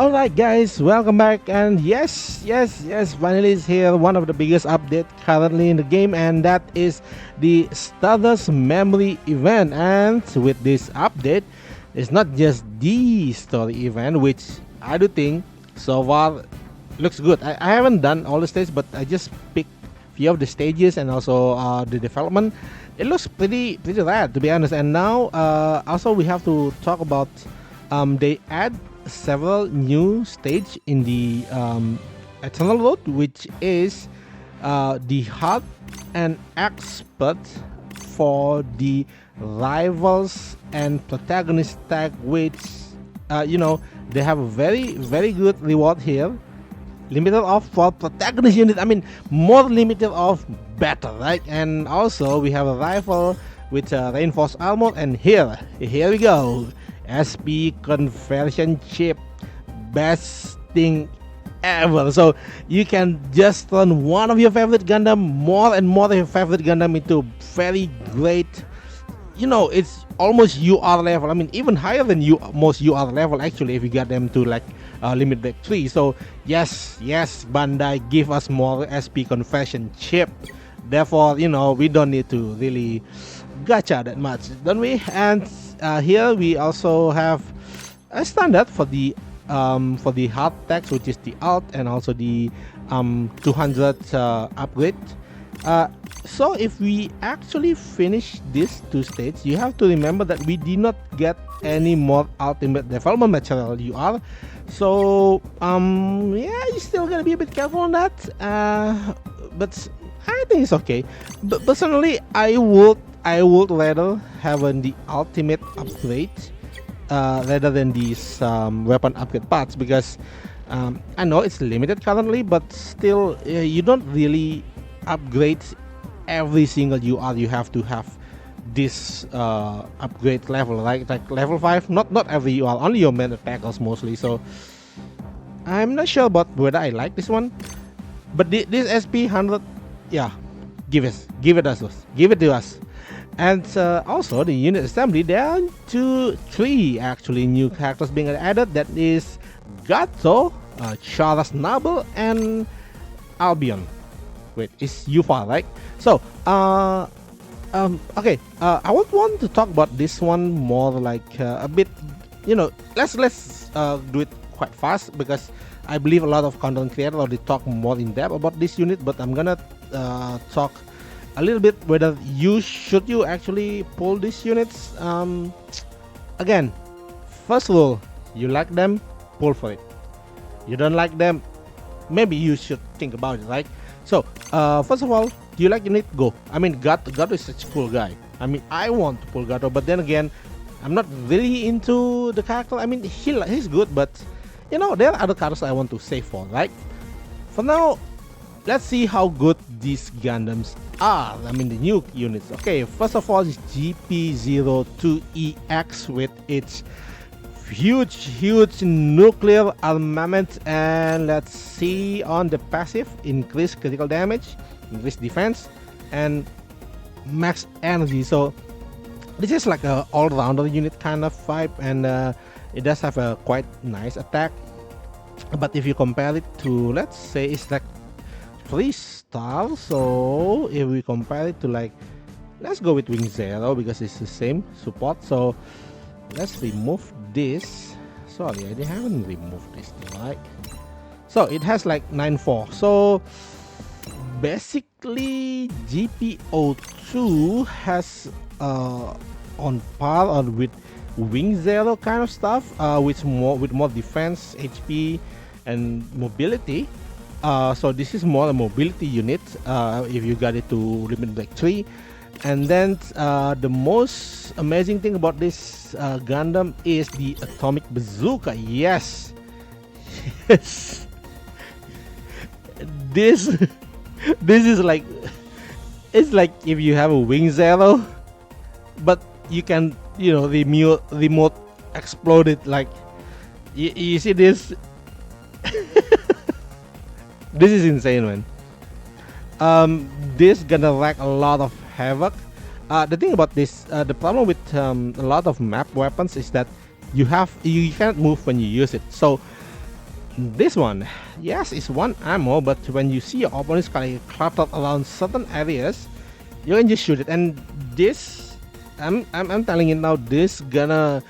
Alright guys, welcome back, and finally it's here, one of the biggest update currently in the game, and that is the STARDUST memory event. And with this update, it's not just the story event, which I do think so far looks good. I haven't done all the stages, but I just picked few of the stages and also the development. It looks pretty rad, to be honest. And now also we have to talk about they add several new stage in the Eternal Road, which is the hard and expert for the rivals and protagonist tag, which they have a very good reward here. Limited off for protagonist unit. I mean, more limited off better, right? And also we have a rifle with reinforced armor, and here we go. SP conversion chip, best thing ever. So you can just turn one of your favorite Gundam, more and more of your favorite Gundam, into very great. It's almost UR level. I mean, even higher than most UR level actually, if you get them to like limit break 3. So yes, Bandai give us more SP conversion chip. Therefore, we don't need to really gacha that much, don't we? And here we also have a standard for the hard text, which is the alt, and also the 200 upgrade. So if we actually finish these two stages, you have to remember that we did not get any more ultimate development material UR. So you're still gonna be a bit careful on that. But I think it's okay. But personally, I would rather have the ultimate upgrade rather than these weapon upgrade parts, because I know it's limited currently, but still you don't really upgrade every single UR. You have to have this upgrade level, right? Like level 5, not every UR, only your main attackers mostly. So I'm not sure about whether I like this one, but this SP 100, yeah, give it to us. And also the unit assembly, there are 3 actually new characters being added. That is GACHA, Charles Noble, and Albion. Wait, it's Yufa, right? So okay, I would want to talk about this one more like a bit, let's do it quite fast, because I believe a lot of content creators already talk more in depth about this unit. But I'm gonna talk a little bit whether should you actually pull these units. Again, first rule: you like them, pull for it. You don't like them, maybe you should think about it, right? So first of all, do you like unit? Go. I mean, Gato is such a cool guy. I mean, I want to pull Gato, but then again, I'm not really into the character. I mean, he's good, but there are other characters I want to save for, right? For now, let's see how good these Gundams are. I mean, the new units. Okay, first of all, is GP02EX with its huge nuclear armament, and let's see on the passive: increased critical damage, increased defense, and max energy. So this is like a all-rounder unit kind of vibe, and it does have a quite nice attack. But if you compare it to, let's say, it's like 3 stars. So if we compare it to, like, let's go with Wing Zero, because it's the same support. So let's remove this. Sorry, I haven't removed this thing, right? So it has like 9.4. So basically GP02 has on par or with Wing Zero kind of stuff, with more defense, HP, and mobility. So this is more a mobility unit if you got it to limit break 3. And then the most amazing thing about this Gundam is the atomic bazooka. Yes. This is like, it's like if you have a Wing Zero, but you can remote explode it. Like you see this. This is insane, man. This gonna wreak a lot of havoc. The thing about this, the problem with a lot of map weapons is that you can't move when you use it. So This one, yes, it's one ammo, but when you see your opponents kind of cluttered around certain areas, you can just shoot it. And this, I'm telling you now, this gonna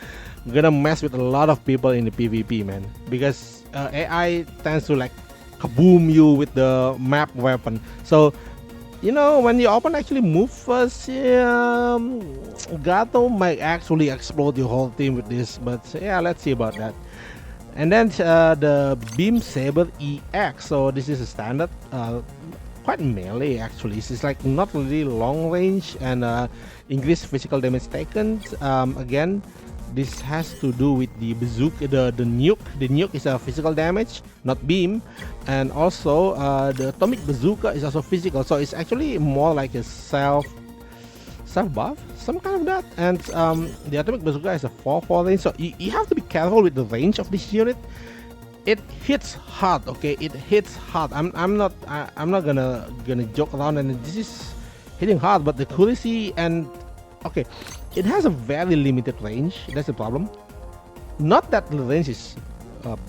mess with a lot of people in the PvP, man, because AI tends to like kaboom you with the map weapon. So when your opponent actually move first, Gato might actually explode your whole team with this. But yeah, let's see about that. And then the Beam Saber EX. So this is a standard, quite melee actually. It's like not really long range and increased physical damage taken. Again, this has to do with the bazooka, the nuke. The nuke is a physical damage, not beam, and also the atomic bazooka is also physical. So it's actually more like a self buff, some kind of that. And the atomic bazooka is a 4/4 range, so you have to be careful with the range of this unit. It hits hard, okay? It hits hard. I'm not gonna joke around, and this is hitting hard, but the accuracy and okay, it has a very limited range. That's the problem. Not that the range is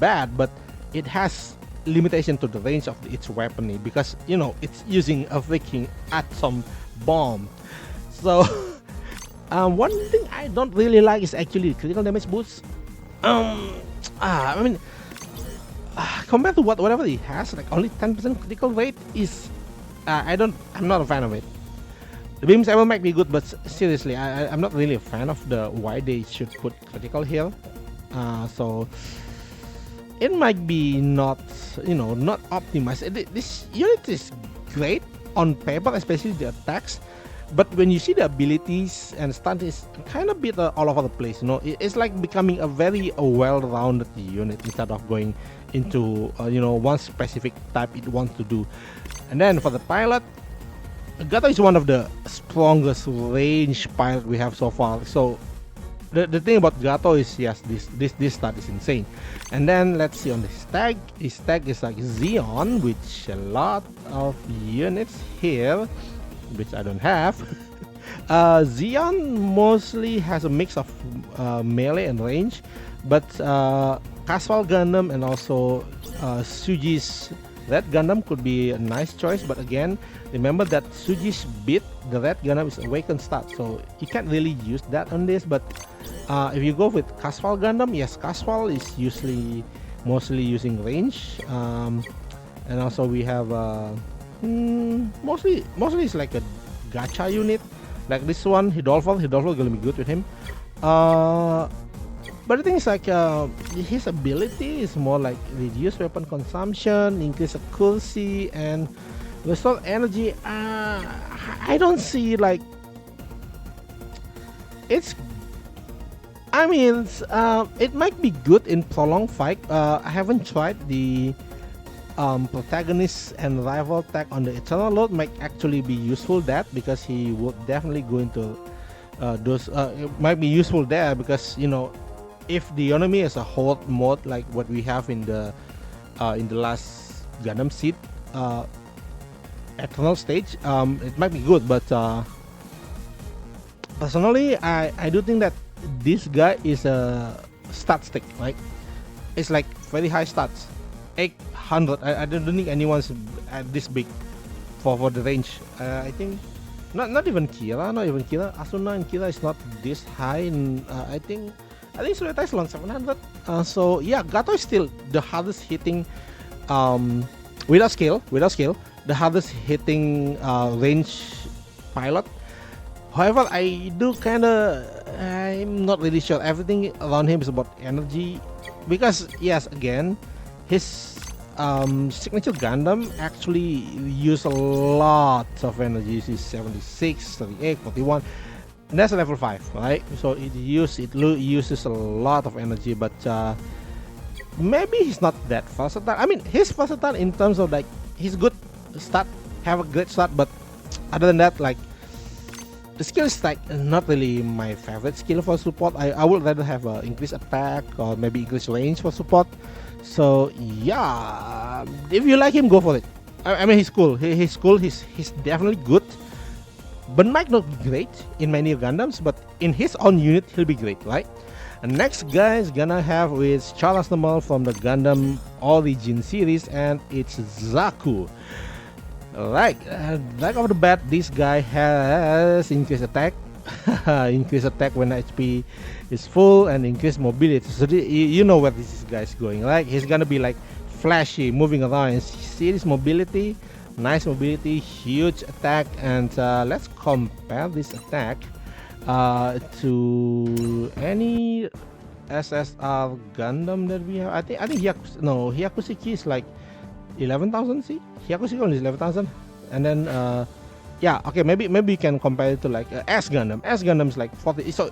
bad, but it has limitation to the range of its weaponry because it's using a freaking atom bomb. So one thing I don't really like is actually critical damage boost. I mean, compared to whatever he has, like only 10% critical rate is. I'm not a fan of it. The beam saber might be good, but seriously, I'm not really a fan of why they should put critical here. So it might be not optimized. This unit is great on paper, especially the attacks. But when you see the abilities and stunt, is kind of bit all over the place. It's like becoming a very well-rounded unit instead of going into one specific type it wants to do. And then for the pilot, Gato is one of the strongest range pilot we have so far. So the thing about Gato is, yes, this stat is insane. And then let's see on his tag. His tag is like Xeon, which a lot of units here, which I don't have. Xeon mostly has a mix of melee and range, but Caswell Gundam and also Suji's Red Gundam could be a nice choice. But again, remember that Suji's beat the Red Gundam is awakened stat, so you can't really use that on this. But if you go with Caswell Gundam, yes, Caswell is usually mostly using range, and also we have mostly it's like a gacha unit, like this one, Hidolfo gonna be good with him. But the thing is like his ability is more like reduce weapon consumption, increase accuracy, and restore energy. I don't see like it's. I mean, it might be good in prolonged fight. I haven't tried the protagonist and rival tag on the Eternal Lord. Might actually be useful that because he would definitely go into those. It might be useful there because if the enemy is a horde mode like what we have in the last Gundam Seed Eternal stage, it might be good. But personally, I do think that this guy is a stat stick, right? It's like very high stats, 800. I don't think anyone's at this big for the range. I think not even Kira, Asuna and Kira is not this high. And I think Sureta is around 700. So yeah, Gato is still the hardest hitting, without skill, the hardest hitting range pilot. However, I'm not really sure. Everything around him is about energy, because yes, again, his signature Gundam actually use a lot of energy. It's 76, 38, 41. And that's a level 5, right? So it uses a lot of energy, but maybe he's not that versatile. I mean, he's versatile in terms of like he's good start, have a great start, but other than that, like the skill is like not really my favorite skill for support. I would rather have increased attack or maybe increased range for support. So yeah, if you like him, go for it. I mean, he's cool. He's cool. He's definitely good, but might not be great in many Gundams. But in his own unit, he'll be great, right? And next guy is gonna have with Charles Namal from the Gundam Origin series, and it's Zaku. Alright, right off the bat, this guy has increased attack, increased attack when HP is full, and increased mobility. So you know where this guy is going, right? He's gonna be like flashy, moving around. And see this mobility, nice mobility, huge attack, and let's compare this attack to any SSR Gundam that we have. I think Hyakuseki is like 11,000. See, Hyakuseki only is 11,000, and then yeah, okay, maybe you can compare it to like S Gundam. S Gundam is like 40. So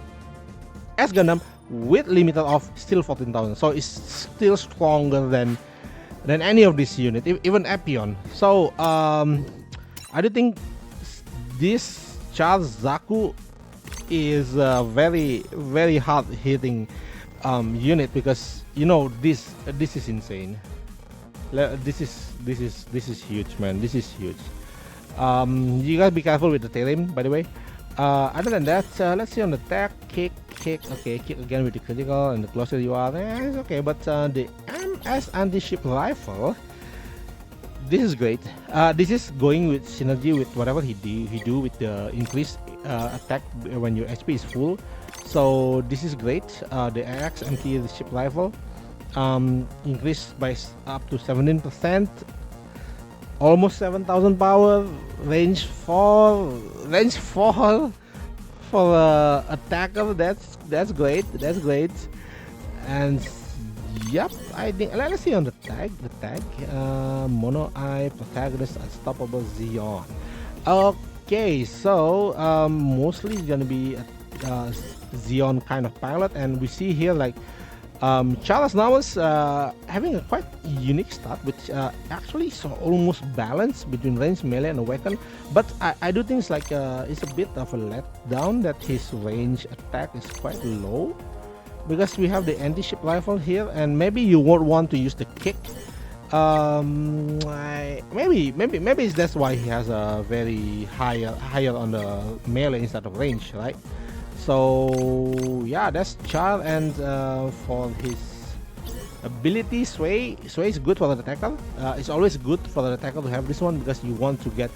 S Gundam with limited off still 14,000. So it's still stronger than any of this unit, even Epion. So I do think this Charles Zaku is a very hard hitting unit, because you know this is insane. This is huge, man. This is huge. You guys be careful with the terrain, by the way. Other than that, let's see on the attack, kick. Okay, kick again with the critical, and the closer you are, it's okay. But the MS anti-ship rifle, this is great. This is going with synergy with whatever he do with the increased attack when your HP is full. So this is great. The AX anti-ship rifle increased by up to 17%, almost 7,000 power, range 4 for attacker. That's great. And yep, I think let's see on the tag. Mono Eye protagonist unstoppable Zeon. Okay, so mostly it's gonna be a Zeon kind of pilot, and we see here like Charles Nawas having a quite unique start, which actually is almost balanced between range, melee, and awaken. But I do think it's like it's a bit of a letdown that his range attack is quite low, because we have the anti-ship rifle here, and maybe you won't want to use the kick. Maybe that's why he has a very higher on the melee instead of range, right? So yeah, that's Char. And for his ability, Sway is good for the attacker. It's always good for the attacker to have this one, because you want to get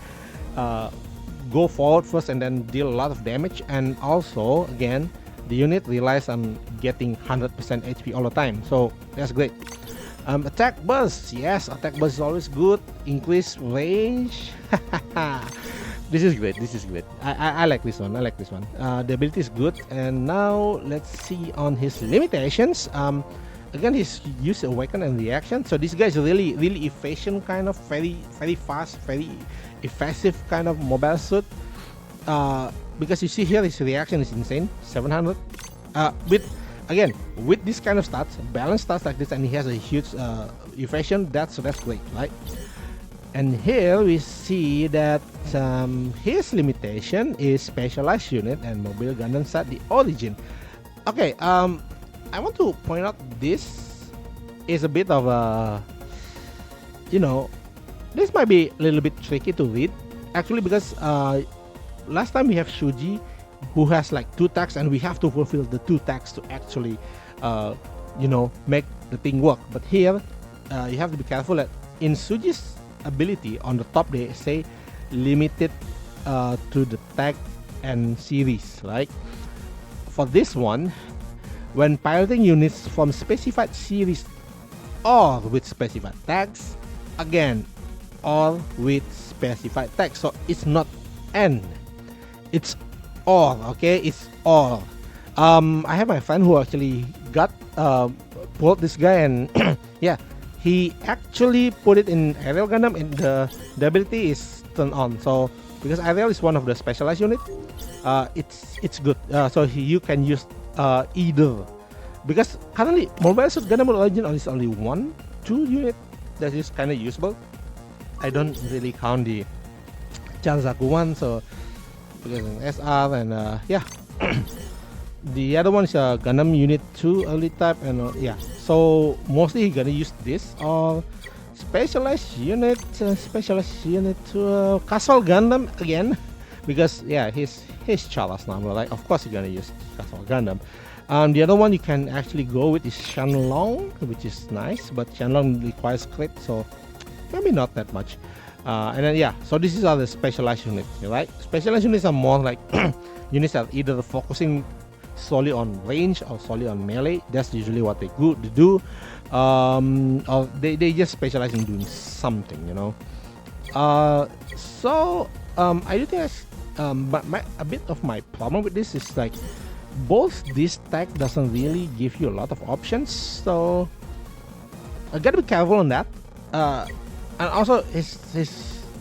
go forward first and then deal a lot of damage. And also, again, the unit relies on getting 100% HP all the time, so that's great. Attack burst, yes, attack burst is always good. Increase range. This is great. I like this one. The ability is good. And now let's see on his limitations. Again, he's used awaken and reaction. So this guy is really efficient, kind of very fast, very effective kind of mobile suit. Because you see here his reaction is insane, 700. With this kind of stats, balanced stats like this, and he has a huge efficient. That's great, right? And here we see that his limitation is specialized unit and mobile Gundam set the origin. Okay, I want to point out this is a bit of a, this might be a little bit tricky to read, actually, because last time we have Shuji, who has like 2 tags, and we have to fulfill the 2 tags to actually, make the thing work. But here, you have to be careful that in Shuji's ability on the top they say limited to the tag and series, right? For this one, when piloting units from specified series or with specified tags, again, or with specified tags. So it's not and, it's or, okay? It's or. I have my friend who actually got pulled this guy, and yeah, he actually put it in Aerial Gundam, and the ability is turned on. So because Aerial is one of the specialized unit, it's good. So you can use either, because currently Mobile Suit Gundam Origin is only 1-2 unit that is kind of usable. I don't really count the Chanzaku one, so because SR and yeah. The other one is a Gundam Unit 2 early type, and yeah, so mostly you're gonna use this or specialized unit to Castle Gundam again, because yeah, he's Charles now, right? Of course you're gonna use Castle Gundam. The other one you can actually go with is Shenlong, which is nice, but Shenlong requires crit, so maybe not that much. And then yeah, so this is all the specialized units, right? Specialized units are more like units that either focusing solely on range or solely on melee. That's usually what they do. Or they just specialize in doing something, you know. I do think that's but a bit of my problem with this is like both this tag doesn't really give you a lot of options, so I gotta be careful on that. And also his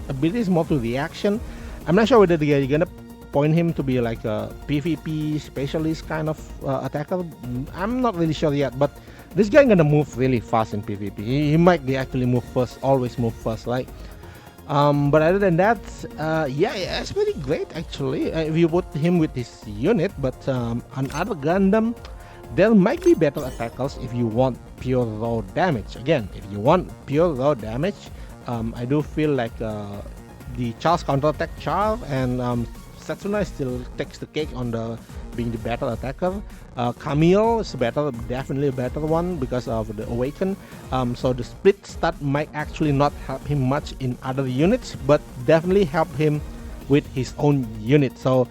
ability is more to reaction. I'm not sure whether you're gonna point him to be like a PvP specialist kind of attacker. I'm not really sure yet, but this guy gonna move really fast in PvP. He might be actually move first, always move first, right? But other than that, yeah, it's pretty great actually. If you put him with this unit, but on other Gundam, there might be better attackers if you want pure raw damage. Again, if you want pure raw damage, I do feel like the Charles counterattack Char and Setsuna still takes the cake on the being the better attacker. Camille is definitely a better one because of the Awaken. So the split stat might actually not help him much in other units, but definitely help him with his own unit. So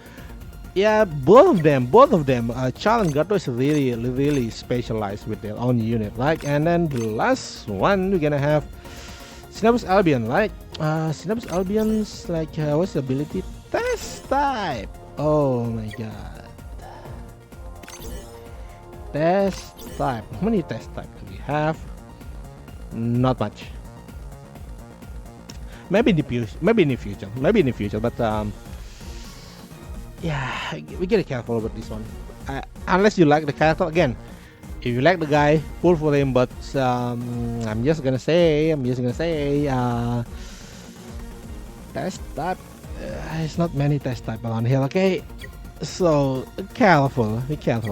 yeah, both of them, Char and Gato is really specialized with their own unit, right? And then the last one we're gonna have Cinnabus Albion, right? Cinnabus Albion's like what's the ability? Test type. Oh my god. Test type. How many test type do we have? Not much. Maybe in the future. But yeah, we gotta be careful about this one. Unless you like the character, again, if you like the guy, pull for him. But I'm just gonna say, test type. It's not many test type around here. Okay, so be careful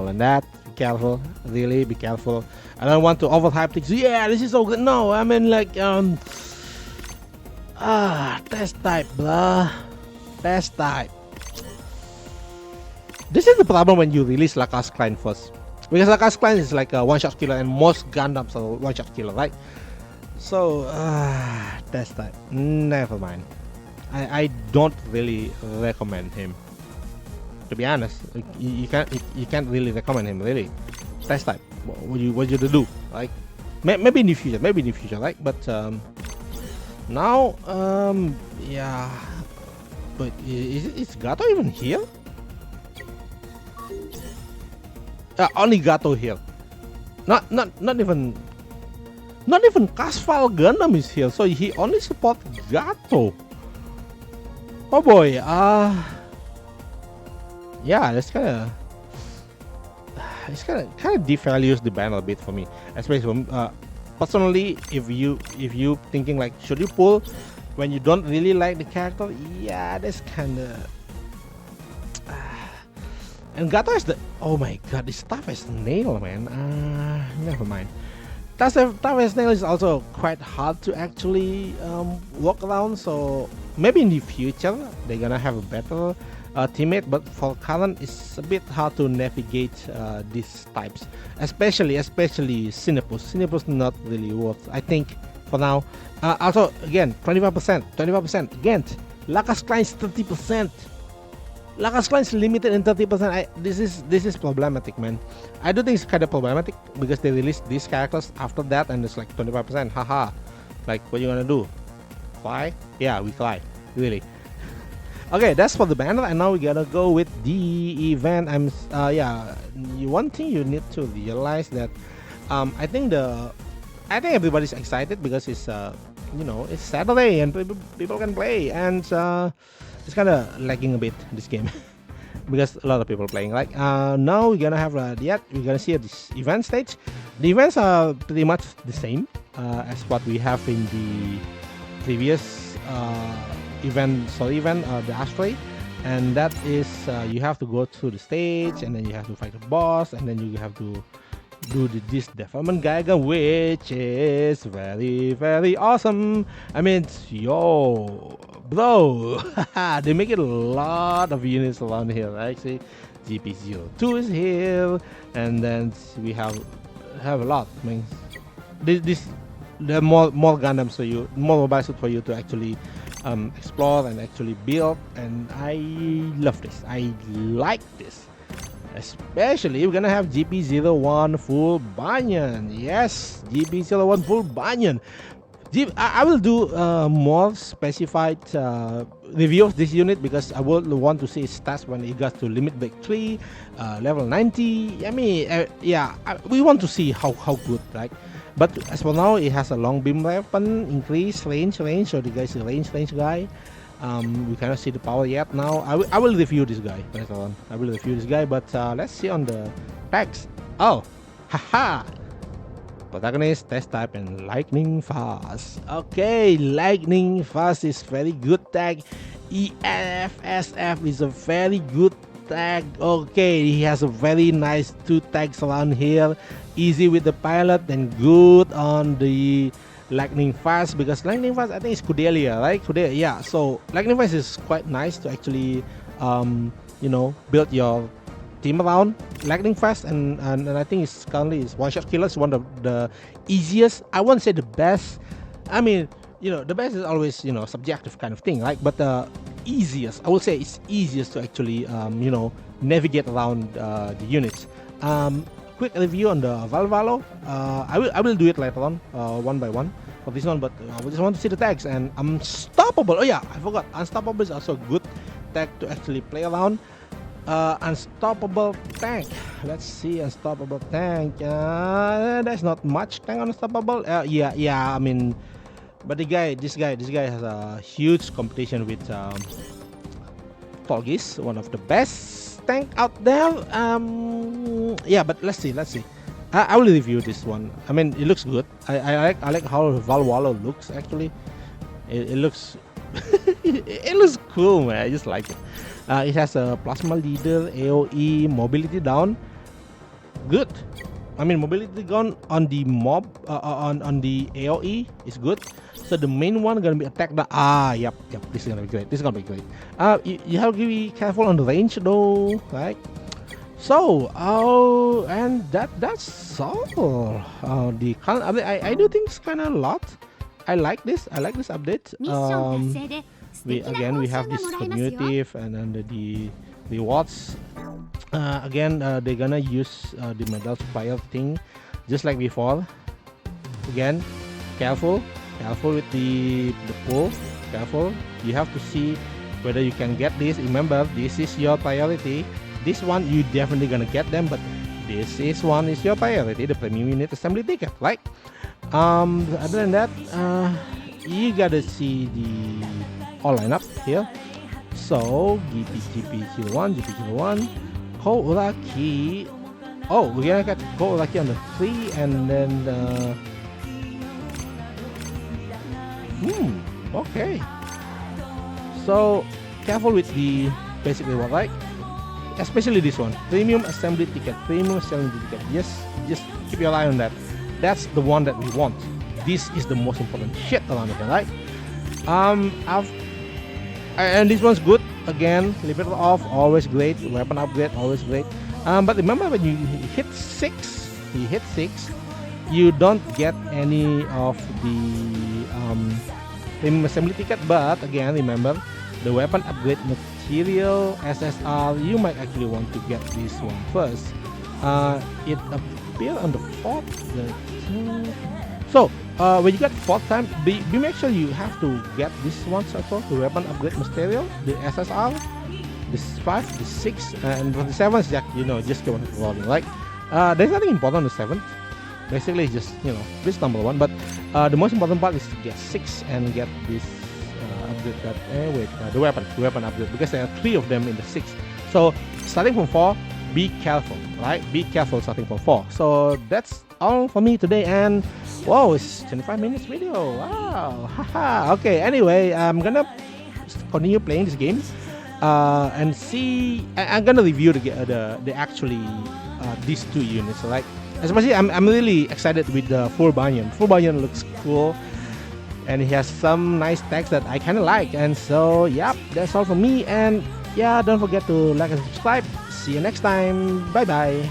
on that. Be careful, really be careful. I don't want to overhype things. Yeah, this is so good. No, I mean like test type, blah. Test type. This is the problem when you release Lakas Klein first, because Lakas Klein is like a one-shot killer, and most Gundams are one-shot killer, right? So test type. Never mind. I don't really recommend him. To be honest, you can't really recommend him really. Test type. What you to do? Like maybe in the future, right? But now yeah. But is Gato even here? Only Gato here. Not even Casval Gundam is here. So he only supports Gato. Oh boy, yeah, it's kind of devalues the banner a bit for me, especially personally. If you thinking like should you pull when you don't really like the character, yeah, that's kind of. And Gato is oh my god, this tough as nail, man. Never mind. Tough as nail is also quite hard to actually walk around. So maybe in the future they're gonna have a better teammate, but for current it's a bit hard to navigate these types, especially Cinnabus not really worth, I think, for now. Also again 25% again. Lakas Klein is 30%. Lakas Klein is limited in 30%. This is problematic, man. I do think it's kind of problematic because they released these characters after that and it's like 25%. Haha. Like what you gonna do? Fly? Yeah, we fly. Really. Okay, that's for the banner, and now we gotta go with the event. One thing you need to realize that I think everybody's excited because it's it's Saturday and people can play, and it's kind of lagging a bit this game because a lot of people playing. Like now we're gonna have we're gonna see this event stage. The events are pretty much the same as what we have in the previous event, the Asteroid, and that is you have to go through the stage, and then you have to fight the boss, and then you have to do this development Gaiga, which is very awesome. I mean, yo, bro, they make it a lot of units around here, right? See, GP02 is here, and then we have a lot. I mean, this there are more Gundams for you, more mobile suit for you to actually explore and actually build, and I love this. I like this. Especially we're gonna have GP01 full Banyan. Yes, GP01 full Banyan. I will do more specified review of this unit because I will want to see its stats when it gets to limit break 3, level 90. I mean, yeah, we want to see how good, right? But as for now, it has a long beam weapon, increase range. So the guy's a range guy. We cannot see the power yet. Now I will review this guy later on. I will review this guy, but let's see on the packs. Oh, haha! Protagonist, test type, and lightning fast. Okay, lightning fast is very good tag. EFSF is a very good tag. Okay, he has a very nice 2 tags around here. Easy with the pilot and good on the lightning fast, because lightning fast I think is Kudelia, right? Kudelia, yeah. So lightning fast is quite nice to actually build your team around lightning fast, and I think it's currently is one shot killer. It's one of the easiest. I won't say the best. I mean, the best is always subjective kind of thing, right? But the easiest, I will say it's easiest to actually navigate around the units. Quick review on the Valvalo. I will do it later on, one by one for this one, but I just want to see the tags. And Unstoppable. Oh yeah, I forgot. Unstoppable is also a good tag to actually play around. Unstoppable tank. Let's see, Unstoppable tank. There's not much tank on Unstoppable. Yeah. I mean, but this guy has a huge competition with Torgis, one of the best tank out there. Yeah, but let's see. I will review this one. I mean, it looks good. I like how Valwalo looks. Actually, it looks it looks cool, man. I just like it. It has a plasma leader, AOE, mobility down. Good. I mean, mobility down on the mob, on the AOE is good. So the main one gonna be attack the yep. This is gonna be great. You have to be careful on the range though, right? So and that's all. The current update, I do think it's kind of a lot. I like this update. We have this cumulative and then the rewards. They're gonna use the medal supplier thing just like before. Again, careful with the pull. Careful. You have to see whether you can get this. Remember, this is your priority. This one you definitely gonna get them, but this one is your priority, the premium unit assembly ticket, right? Other than that, you gotta see the all lineup here. So GP01, Kouraki. Oh, we're gonna get Kouraki on the 3, and then okay. So careful with the basic reward, right? Especially this one, premium assembly ticket. Yes, just keep your eye on that. That's the one that we want. This is the most important shit around here, right? And this one's good. Again, limiter off, always great. Weapon upgrade, always great. But remember, when you hit 6, you don't get any of the premium assembly ticket. But again, remember, the weapon upgrade material SSR, you might actually want to get this one first. It appears on the 4th. So when you get 4th time, be make sure you have to get this one also, the weapon upgrade material, the SSR, this 5, the 6, and for the 7th, just keep on rolling, right? There's nothing important on the 7th. Basically, it's just this number 1. But the most important part is to get 6 and get this upgrade that the weapon upgrade, because there are 3 of them in the 6. So starting from 4, be careful, right? Be careful starting from 4. So that's all for me today, and wow, it's 25 minutes video. Wow, haha. Okay, anyway, I'm gonna continue playing this game and see. I'm gonna review the actually these 2 units, right? Especially, I'm really excited with the full Banyan. Full Banyan looks cool, and it has some nice tags that I kind of like. And so, yep, that's all for me. And yeah, don't forget to like and subscribe. See you next time. Bye bye.